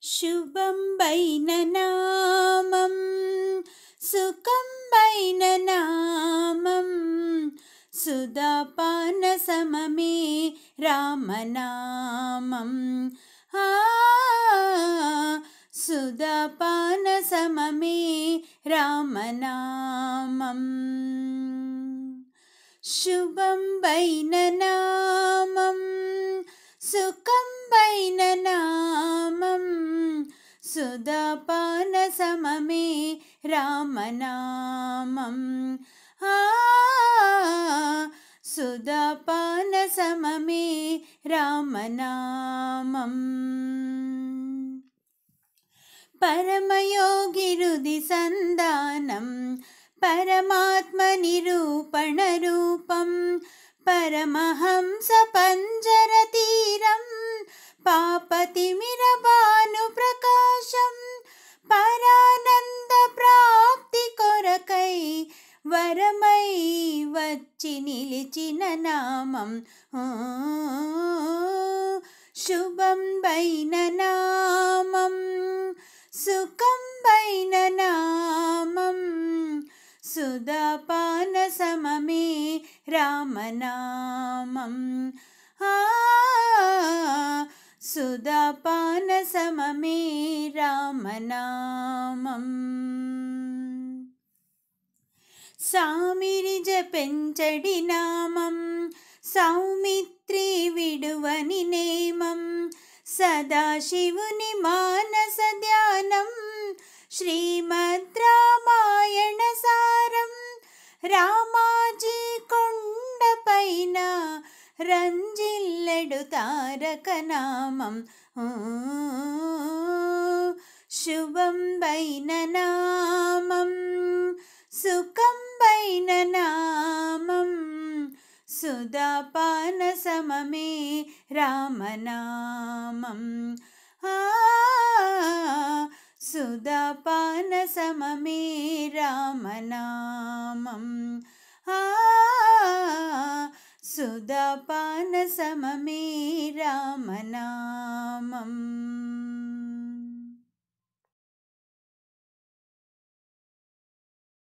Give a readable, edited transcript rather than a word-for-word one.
शुभं बैननामं सुखं बैननामं सुधापानसममे रामनामं सुधापानसममे रामनामं शुभं बैननामं सुखं बैननामं सुधापानसममे रामनामं सुधापानसममे रामनामं परमयोगिरुदिसन्धानं परमात्मनिरूपणरूपं परमहंसपञ्जरतीरं पापतिमिरभानुप्रकाशं परानन्दप्राप्तिकोरकै वरमै వచ్చి నిలిచిన నామం శుభం బైననామం సుఖం బైననామం సుధాపానసమమే రామనామం సుధాపానసమమే రామనామం సామిరి జపించడి నామం సౌమిత్రి విడువని నేమం సదాశివుని మానస ధ్యానం శ్రీమద్ రామాయణ సారం రామాజీ కొండపైన రంజిల్లెడు తారక నామం శుభం బైననామం సుఖం బైననామం సుధాపానసమమే రామనామం సుధాపానసమమే రామనామం సుధాపానసమమే రామనామం.